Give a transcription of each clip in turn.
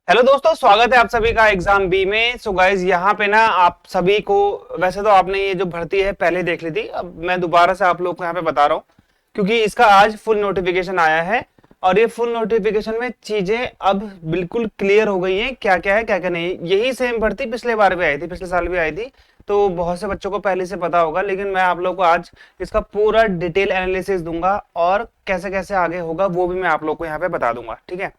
Hello दोस्तों, स्वागत है आप सभी का एग्जाम बी में। सो गाइज यहाँ पे ना आप सभी को, वैसे तो आपने ये जो भर्ती है पहले देख ली थी, अब मैं दोबारा से आप लोग को यहाँ पे बता रहा हूँ क्योंकि इसका आज फुल नोटिफिकेशन आया है। और ये फुल नोटिफिकेशन में चीजें अब बिल्कुल क्लियर हो गई हैं, क्या क्या है क्या क्या नहीं। यही सेम भर्ती पिछले बार भी आई थी, पिछले साल भी आई थी, तो बहुत से बच्चों को पहले से पता होगा। लेकिन मैं आप लोग को आज इसका पूरा डिटेल एनालिसिस दूंगा और कैसे कैसे आगे होगा वो भी मैं आप लोग को यहाँ पे बता दूंगा। ठीक है,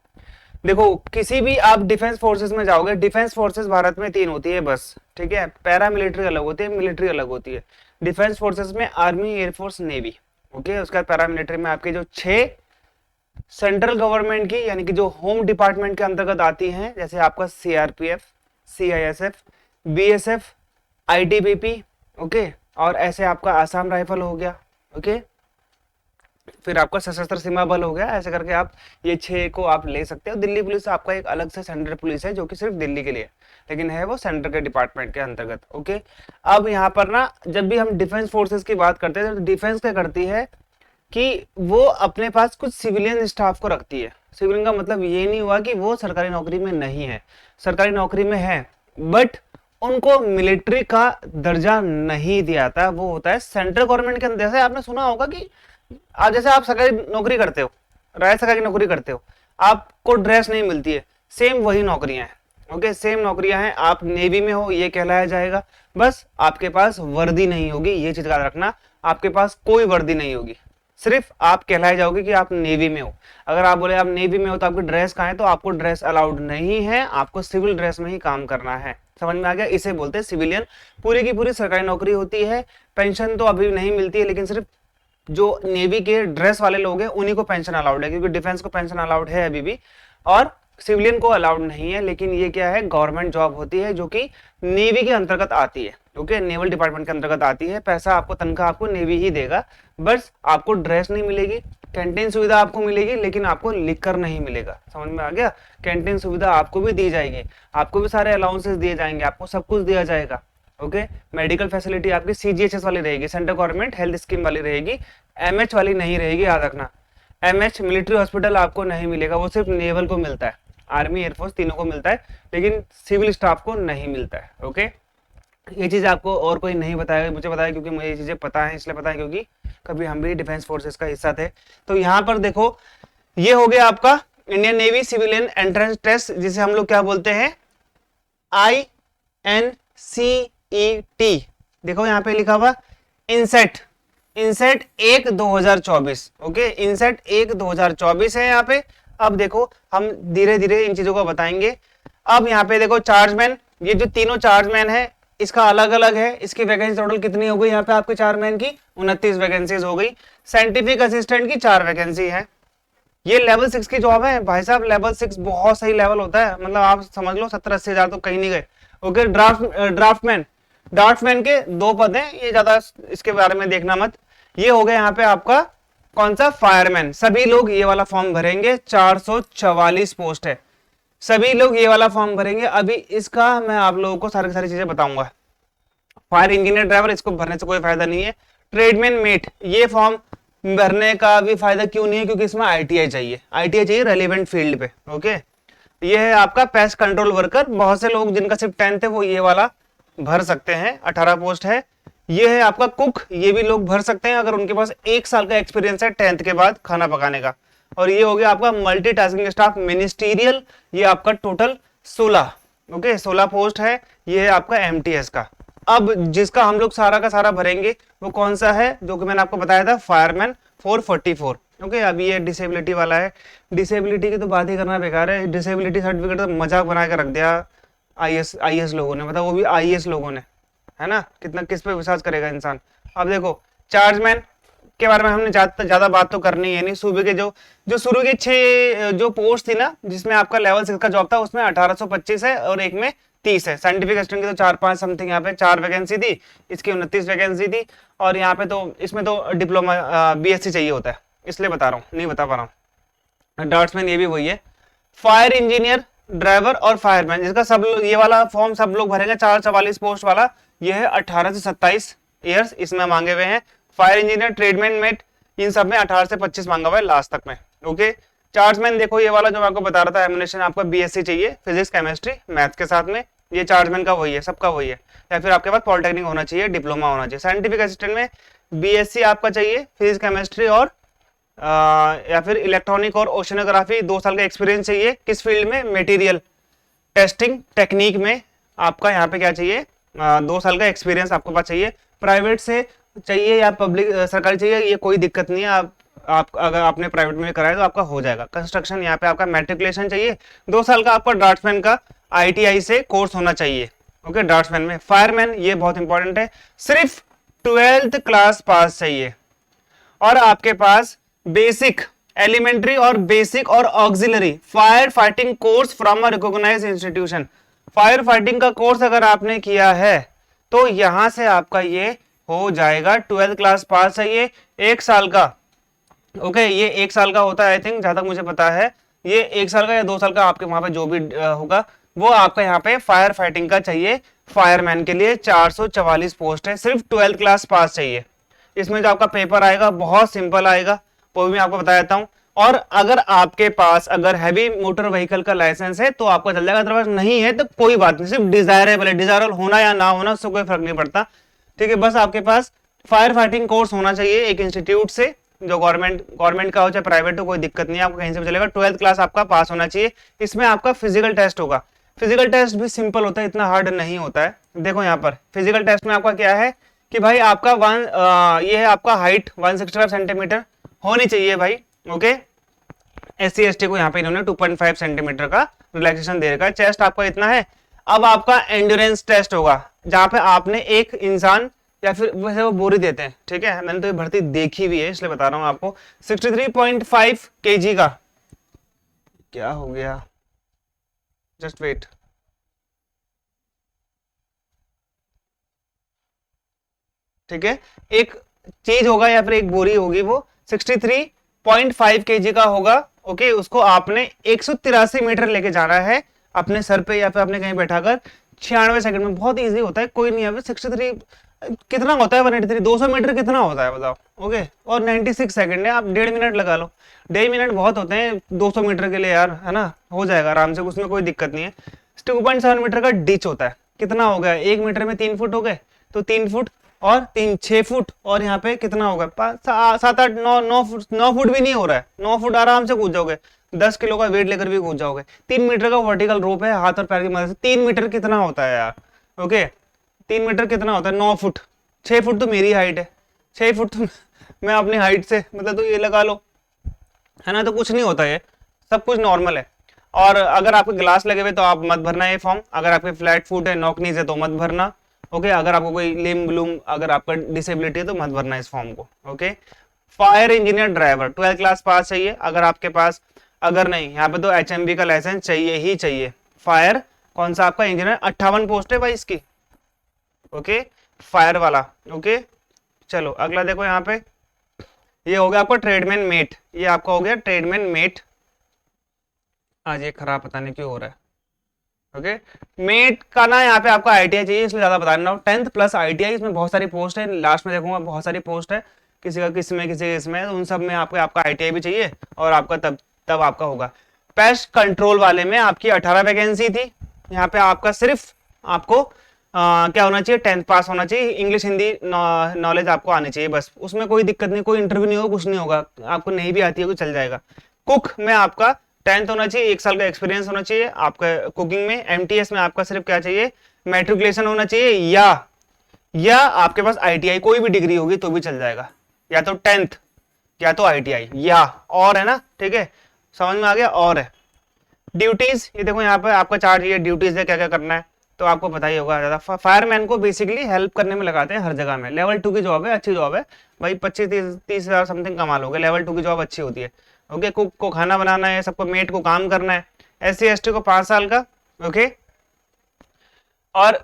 देखो किसी भी आप डिफेंस फोर्सेस में जाओगे, डिफेंस फोर्सेस भारत में तीन होती है बस। ठीक है, पैरा मिलिट्री अलग होती है, मिलिट्री अलग होती है। डिफेंस फोर्सेस में आर्मी, एयरफोर्स, नेवी। ओके, उसके बाद पैरा मिलिट्री में आपके जो 6 सेंट्रल गवर्नमेंट की यानी कि जो होम डिपार्टमेंट के अंतर्गत आती हैं, जैसे आपका CRPF, CISF, BSF, ITBP. Okay, और ऐसे आपका आसाम राइफल हो गया। ओके, फिर आपका सशस्त्र सीमा बल हो गया। ऐसे करके आप ये 6 को आप ले सकते हो। दिल्ली पुलिस आपका एक अलग से सेंट्रल पुलिस है जो कि सिर्फ दिल्ली के लिए, लेकिन है वो सेंटर के डिपार्टमेंट के अंतर्गत। ओके, अब यहाँ पर ना जब भी हम डिफेंस फोर्सेस की बात करते हैं तो डिफेंस क्या करती है कि वो अपने पास कुछ सिविलियन स्टाफ को रखती है। सिविलियन का मतलब ये नहीं हुआ कि वो सरकारी नौकरी में नहीं है, सरकारी नौकरी में है, बट उनको मिलिट्री का दर्जा नहीं दिया था। वो होता है सेंट्रल गवर्नमेंट के अंदर। जैसे आपने सुना होगा कि आज जैसे आप सरकारी नौकरी करते हो, राज्य सरकार की नौकरी करते हो, आपको ड्रेस नहीं मिलती है, सेम वही नौकरियां हैं। ओके, सेम नौकरियां हैं। आप नेवी में हो ये कहलाया जाएगा, बस आपके पास वर्दी नहीं होगी, ये चीज याद रखना। आपके पास कोई वर्दी नहीं होगी, सिर्फ आप कहलाए जाओगे कि आप नेवी में हो। अगर आप बोले आप नेवी में हो तो आपकी ड्रेस कहाँ है, तो आपको ड्रेस अलाउड नहीं है, आपको सिविल ड्रेस में ही काम करना है। समझ में आ गया? इसे बोलते हैं सिविलियन। पूरी की पूरी सरकारी नौकरी होती है। पेंशन तो अभी नहीं मिलती है, लेकिन सिर्फ जो नेवी के ड्रेस वाले लोग हैं उन्हीं को पेंशन अलाउड है, क्योंकि डिफेंस को पेंशन अलाउड है अभी भी, और सिविलियन को अलाउड नहीं है। लेकिन ये क्या है, गवर्नमेंट जॉब होती है जो कि नेवी के अंतर्गत आती है। ओके, नेवल डिपार्टमेंट के अंतर्गत आती है। पैसा आपको, तनख्वाह आपको नेवी ही देगा, बस आपको ड्रेस नहीं मिलेगी। कैंटीन सुविधा आपको मिलेगी, लेकिन आपको लिकर नहीं मिलेगा। समझ में आ गया? कैंटीन सुविधा आपको भी दी जाएगी, आपको भी सारे अलाउंसेस दिए जाएंगे, आपको सब कुछ दिया जाएगा। ओके, मेडिकल फैसिलिटी आपकी सीजीएचएस वाली रहेगी, सेंट्रल गवर्नमेंट हेल्थ स्कीम वाली रहेगी, एमएच वाली नहीं रहेगी, याद रखना। एमएच मिलिट्री हॉस्पिटल आपको नहीं मिलेगा, वो सिर्फ नेवल को मिलता है, आर्मी एयरफोर्स तीनों को मिलता है, लेकिन सिविल स्टाफ को नहीं मिलता है। ओके, ये चीज आपको और कोई नहीं बताया, मुझे बताया क्योंकि मुझे ये चीजें पता है, इसलिए पता है क्योंकि कभी हम भी डिफेंस फोर्सेस का हिस्सा थे। तो यहाँ पर देखो, ये हो गया आपका Indian navy civilian entrance test, जिसे हम लोग क्या बोलते हैं, INCET। देखो यहाँ पे लिखा हुआ इनसेट, इनसेट 1 2024। ओके, इनसेट 1 2024 है यहाँ पे। अब देखो हम धीरे धीरे इन चीजों को बताएंगे। अब यहाँ पे देखो चार्जमैन, ये जो तीनों चार्जमैन है इसका अलग अलग है। इसकी वैकेंसी टोटल कितनी हो गई यहाँ पे आपके चार्जमैन की? 29 वैकेंसीज हो गई। साइंटिफिक असिस्टेंट की 4 वैकेंसी है। ये लेवल 6 की जॉब है भाई साहब। लेवल 6 बहुत सही लेवल होता है, मतलब आप समझ लो 70-80 हजार तो कहीं नहीं गए। ओके, ड्राफ्टमैन, ड्राफ्टमैन के 2 पद हैं, ये ज्यादा इसके बारे में देखना मत। ये हो गया यहाँ पे आपका कौन सा, फायरमैन। सभी लोग ये वाला फॉर्म भरेंगे, 444 पोस्ट है, सभी लोग ये वाला फॉर्म भरेंगे। अभी इसका मैं आप लोगों को सारी सारी चीजें बताऊंगा। फायर इंजीनियर ड्राइवर, इसको भरने से कोई फायदा नहीं है। ट्रेडमैन मेट, ये फॉर्म भरने का भी फायदा क्यों नहीं है, क्योंकि इसमें आईटीआई चाहिए, आईटीआई चाहिए रेलेवेंट फील्ड पे। ओके, ये है आपका पेस्ट कंट्रोल वर्कर। बहुत से लोग जिनका सिर्फ 10th है वो ये वाला भर सकते हैं, 18 पोस्ट है। ये है आपका कुक, ये भी लोग भर सकते हैं अगर उनके पास 1 साल का एक्सपीरियंस है 10th के बाद खाना पकाने का। और ये हो गया आपका मल्टीटास्किंग स्टाफ मिनिस्टीरियल, ये आपका टोटल 16। ओके, 16 पोस्ट है। ये है आपका एमटीएस का। अब जिसका हम लोग सारा का सारा भरेंगे वो कौन सा है, जो कि मैंने आपको बताया था, फायरमैन 444। ओके, अभी ये डिसेबिलिटी वाला है। डिसेबिलिटी की तो बात ही करना बेकार है। डिसेबिलिटी सर्टिफिकेट तो मजाक बना के रख दिया आईएएस लोगों ने, मतलब वो भी आईएएस लोगों ने, है ना। कितना किस पे विश्वास करेगा इंसान। अब देखो चार्जमैन के बारे में हमने ज्यादा बात तो करनी है नहीं। सूबे के जो जो शुरू के 6 जो पोस्ट थी ना, जिसमें आपका लेवल 6 का जॉब था, उसमें 1825 है और एक में 30 है। साइंटिफिक असिस्टेंट की तो 4-5 समथिंग यहाँ पे 4 वैकेंसी थी, इसकी 29 वैकेंसी थी। और यहाँ पे तो इसमें तो डिप्लोमा बीएससी चाहिए होता है, इसलिए बता रहा हूँ, नहीं बता पा रहा हूँ। ड्राफ्ट्समैन ये भी वही है। फायर इंजीनियर ड्राइवर और फायरमैन, जिसका सब लोग ये वाला फॉर्म सब लोग भरेंगे, 444 पोस्ट वाला। ये है 18 से 27 ईयर्स इसमें मांगे हुए हैं। फायर इंजीनियर, ट्रेडमैन, मेट, इन सब में 18 से 25 मांगा हुआ है लास्ट तक में। ओके, चार्जमैन देखो ये वाला जो मैं आपको बता रहा था एमिनेशन, आपका बीएससी चाहिए फिजिक्स केमिस्ट्री मैथ्स के साथ में, ये चार्जमैन का वही है, सबका वही है। या फिर आपके पास पॉलिटेक्निक होना चाहिए, डिप्लोमा होना चाहिए। साइंटिफिक असिस्टेंट में बीएससी आपका चाहिए फिजिक्स केमिस्ट्री और या फिर इलेक्ट्रॉनिक और ओशनोग्राफी, 2 साल का एक्सपीरियंस चाहिए। किस फील्ड में? मटेरियल टेस्टिंग टेक्निक में आपका यहाँ पे क्या चाहिए? 2 साल का एक्सपीरियंस आपके पास चाहिए। प्राइवेट से चाहिए या पब्लिक सरकारी चाहिए, ये कोई दिक्कत नहीं है। आप अगर आपने प्राइवेट में कराया तो आपका हो जाएगा। कंस्ट्रक्शन यहाँ पे आपका मैट्रिकुलेशन चाहिए। 2 साल का आपका ड्राफ्ट्समैन का आईटीआई से कोर्स होना चाहिए। ओके, ड्राफ्ट्समैन में। फायरमैन ये बहुत इंपॉर्टेंट है, सिर्फ 12th क्लास पास चाहिए और आपके पास बेसिक एलिमेंट्री और बेसिक और auxiliary fire fighting course from a recognised institution. Fire fighting का कोर्स अगर आपने किया है तो यहां से आपका ये हो जाएगा। 12th क्लास पास चाहिए, 1 साल का। ओके, ये 1 साल का होता है आई थिंक, जहां तक मुझे पता है ये 1 साल का या 2 साल का, आपके वहां पे जो भी होगा वो आपका यहाँ पे फायर फाइटिंग का चाहिए। फायरमैन के लिए 444 पोस्ट है, सिर्फ 12th क्लास पास चाहिए। इसमें जो आपका पेपर आएगा बहुत सिंपल आएगा, वो भी मैं आपको बता देता हूँ। और अगर आपके पास अगर हैवी मोटर व्हीकल का लाइसेंस है तो आपका चल जाएगा, अदरवाइज नहीं है तो कोई बात नहीं, सिर्फ डिजायरेबल है। डिजायरेबल होना या ना होना उससे कोई फर्क नहीं पड़ता, ठीक है। बस आपके पास फायर फाइटिंग कोर्स होना चाहिए एक इंस्टीट्यूट से, जो गवर्नमेंट का हो चाहे प्राइवेट हो, कोई दिक्कत नहीं है, आपको कहीं से भी चलेगा। 12th क्लास आपका पास होना चाहिए। इसमें आपका फिजिकल टेस्ट होगा। फिजिकल टेस्ट भी सिंपल होता है, इतना हार्ड नहीं होता है। देखो यहाँ पर फिजिकल टेस्ट में आपका क्या है कि भाई आपका ये है आपका हाइट 165 सेंटीमीटर होनी चाहिए भाई। ओके, SC ST को यहाँ पे इन्होंने 2.5 सेंटीमीटर का रिलैक्सेशन दे रखा है। चेस्ट आपका इतना है। अब आपका एंड्योरेंस टेस्ट होगा, जहां पे आपने एक इंसान या फिर वैसे वो बोरी देते हैं, ठीक है, मैंने तो ये भर्ती देखी हुई है इसलिए बता रहा हूँ आपको। 63.5 kg का, क्या हो गया, जस्ट वेट, ठीक है, एक चीज होगा या फिर एक बोरी होगी, वो 63.5 kg का होगा। ओके, उसको आपने 183 मीटर लेके जाना है अपने सर पे या फिर आपने कहीं बैठाकर 96 सेकंड में। बहुत इजी होता है, कोई नहीं है। 63 कितना होता है? 183, 200 मीटर कितना होता है बताओ? ओके, और 96 सेकंड है, आप 1.5 मिनट लगा लो। 1.5 मिनट बहुत होते हैं 200 मीटर के लिए यार, है ना, हो जाएगा आराम से, उसमें कोई दिक्कत नहीं है। 2.7 मीटर का डिच होता है, कितना हो गया? 1 मीटर में 3 फुट हो गए, तो 3 फुट और 3 6 फुट, और यहाँ पे कितना होगा? 7 8 9 फुट, 9 फुट भी नहीं हो रहा है, 9 फुट आराम से कूद जाओगे, 10 किलो का वेट लेकर भी कूद जाओगे। 3 मीटर का वर्टिकल रोप है, हाथ और पैर की मदद से। 3 मीटर कितना होता है यार? ओके, 3 मीटर कितना होता है? 9 फुट। 6 फुट तो मेरी हाइट है, 6 फुट तो मैं अपनी हाइट से मतलब तो ये लगा लो, है ना, तो कुछ नहीं होता, ये सब कुछ नॉर्मल है। और अगर आपके ग्लास लगे हुए तो आप मत भरना ये फॉर्म। अगर आपके फ्लैट फुट है, नॉकनीज है तो मत भरना। ओके, अगर आपको कोई लिम ब्लूम, अगर आपका डिसेबिलिटी है तो मत भरना इस फॉर्म को। Okay, fire engineer driver 12th class pass चाहिए अगर आपके पास, अगर नहीं यहाँ पे तो HMB का लाइसेंस चाहिए ही चाहिए। फायर कौन सा आपका इंजीनियर, 58 पोस्ट है भाई इसकी। ओके, फायर वाला। ओके, चलो अगला देखो यहाँ पे, ये हो गया आपका ट्रेडमैन मेट, ये आपका हो गया ट्रेडमैन मेट। आज ये खराब पता नहीं क्यों हो रहा है। ओके, मेट का ना यहाँ पे आपका ITI चाहिए, इसलिए ज्यादा बता रहा हूँ। 10th प्लस ITI, इसमें बहुत सारी पोस्ट है, लास्ट में देखूंगा बहुत सारी पोस्ट है, किसी का किसमें किसी के इसमें, उन सब में आपका ITI भी चाहिए और आपका तब आपका होगा। पेस्ट कंट्रोल वाले में आपकी 18 वैकेंसी थी। यहाँ पे आपका सिर्फ आपको क्या होना चाहिए? 10th पास होना चाहिए, इंग्लिश हिंदी नॉलेज आपको आनी चाहिए, बस। उसमें कोई दिक्कत नहीं, कोई इंटरव्यू नहीं होगा, कुछ नहीं होगा, आपको नहीं भी आती है चल जाएगा। कुक में आपका 10th होना चाहिए, 1 साल का एक्सपीरियंस होना चाहिए आपका कुकिंग में। MTS में आपका सिर्फ क्या चाहिए? मैट्रिकुलेशन होना चाहिए, या आपके पास ITI कोई भी डिग्री होगी तो भी चल जाएगा, या तो 10th या तो ITI, या और है ना, ठीक है, समझ में आ गया। और है ड्यूटीज, ये देखो यहाँ पे आपका चार्ट, ये ड्यूटीज है, क्या क्या करना है तो आपको पता ही होगा। ज्यादा फायरमैन को बेसिकली हेल्प करने में लगाते हैं हर जगह में। लेवल 2 की जॉब है, अच्छी जॉब है भाई, 25-30 हजार समथिंग कमा लोगे। लेवल 2 की जॉब अच्छी होती है। ओके, कुक को खाना बनाना है, सबको मेट को काम करना है। SC ST को 5 साल का। ओके, और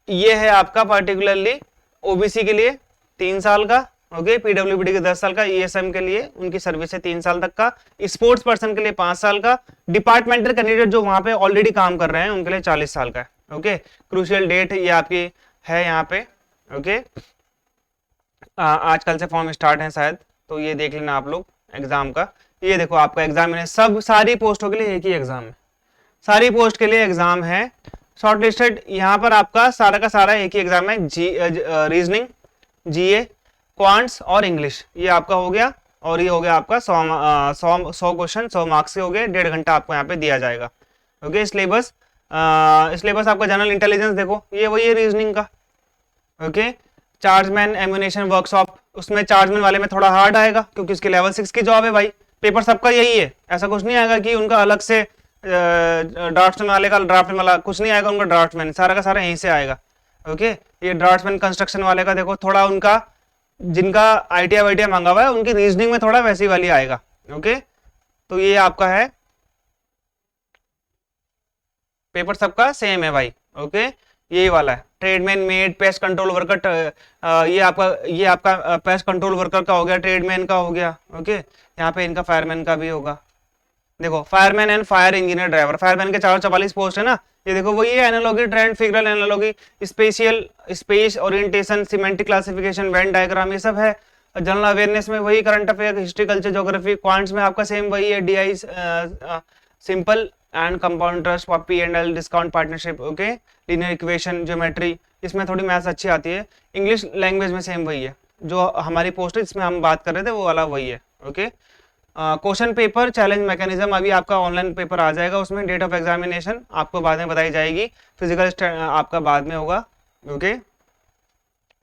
ये है आपका पर्टिकुलरली OBC के लिए 3 साल का। ओके, PWD के 10 साल का, ESM के लिए उनकी सर्विस है 3 साल तक का, स्पोर्ट्स पर्सन के लिए 5 साल का, डिपार्टमेंटल कैंडिडेट जो वहां पे ऑलरेडी काम कर रहे हैं उनके लिए 40 साल का है। ओके, क्रूशियल डेट ये आपकी है यहाँ पे। ओके, आजकल से फॉर्म स्टार्ट है शायद, तो ये देख लेना आप लोग एग्जाम का ये देखो आपका एग्जाम है, सब सारी पोस्टों के लिए एक ही एग्जाम है, सारी पोस्ट के लिए एग्जाम है। शॉर्ट लिस्टेड यहाँ पर आपका सारा का सारा एक ही एग्जाम है, रीजनिंग, जीए, क्वांट्स और इंग्लिश, ये आपका हो गया। और ये हो गया आपका 100 क्वेश्चन 100 मार्क्स के हो गए, 1.5 घंटा आपको यहाँ पे दिया जाएगा। ओके, सिलेबस सिलेबस आपका जनरल इंटेलिजेंस देखो, ये वही है रीजनिंग का। ओके, चार्जमैन एम्यूनेशन वर्कशॉप, उसमें चार्जमैन वाले में थोड़ा हार्ड आएगा क्योंकि उसके लेवल 6 की जॉब है भाई, पेपर सबका यही है, ऐसा कुछ नहीं आएगा कि उनका अलग से ड्राफ्टमैन वाले का ड्राफ्टमैन वाला कुछ नहीं आएगा, उनका ड्राफ्टमैन सारा का सारा यहीं से आएगा। ओके, ये ड्राफ्टमैन कंस्ट्रक्शन वाले का देखो थोड़ा उनका, जिनका आईटीआई वाईटीआई मांगा हुआ है उनकी रीजनिंग में थोड़ा वैसी वाली आएगा। ओके, तो ये आपका है, पेपर सबका सेम है भाई। ओके, यही वाला है, tradesman, made, pest control worker, ये आपका पेस्ट कंट्रोल वर्कर का हो गया, ट्रेडमैन का हो गया। ओके, यहाँ पे इनका फायरमैन का भी होगा। देखो fireman and fire engineer driver, fireman के 444 पोस्ट है ना, ये देखो वही है, analogy, trend, figural analogy, spatial space orientation, semantic classification, Venn diagram, ये सब है। जनरल अवेयरनेस में वही, current affair, history, culture, geography, quants में आपका सेम वही है, DI, simple and compound interest, P&L, discount, partnership. Okay, linear equation, geometry, इसमें थोड़ी मैथ्स अच्छी आती है। इंग्लिश लैंग्वेज में सेम वही है, जो हमारी पोस्ट है जिसमें हम बात कर रहे थे वो वाला वही है। Okay, question paper, challenge mechanism, अभी आपका ऑनलाइन पेपर आ जाएगा, उसमें डेट ऑफ एग्जामिनेशन आपको बाद में बताई जाएगी, फिजिकल आपका बाद में होगा। Okay,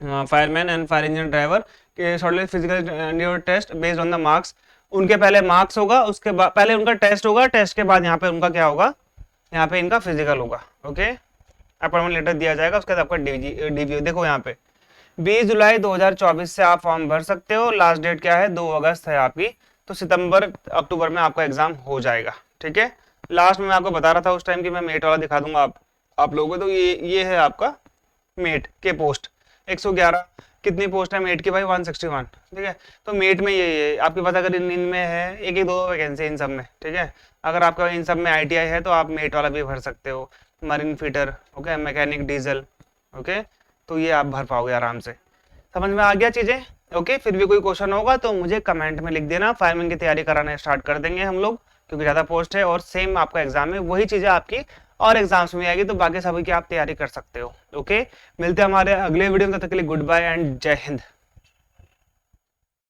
fireman and fire engine driver के shortlist physical test based on the marks, उनके पहले मार्क्स होगा, उसके बाद पहले उनका टेस्ट होगा, टेस्ट के बाद यहाँ पे उनका क्या होगा, यहाँ पे इनका फिजिकल होगा। ओके, अपॉइंटमेंट लेटर दिया जाएगा, उसके बाद आपका डीवीओ देखो यहाँ पे 20 जुलाई 2024 से आप फॉर्म भर सकते हो, लास्ट डेट क्या है 2 अगस्त है आपकी, तो सितंबर अक्टूबर में आपका एग्जाम हो जाएगा। ठीक है, लास्ट में मैं आपको बता रहा था उस टाइम की, मैं मेट वाला दिखा दूंगा आप लोगों को, तो ये है आपका मेट के पोस्ट 111, कितनी पोस्ट है मेट की भाई 161। ठीक है, तो मेट में ये आपके पास अगर इनमें है एक एक 2 वैकेंसी इन सब में। ठीक है, अगर आपका इन सब में आईटीआई है तो आप मेट वाला भी भर सकते हो, marine fitter, okay, mechanic, diesel. Okay, तो ये आप भर पाओगे आराम से, समझ में आ गया चीजें। ओके, फिर भी कोई क्वेश्चन होगा तो मुझे कमेंट में लिख देना, फायरमैन की तैयारी कराना स्टार्ट कर देंगे हम लोग, क्योंकि ज्यादा पोस्ट है और सेम आपका एग्जाम में वही चीजें आपकी और एग्जाम्स में आएगी, तो बाकी सभी की आप तैयारी कर सकते हो। ओके, मिलते हैं हमारे अगले वीडियो में, तब तक के लिए गुड बाय एंड जय हिंद।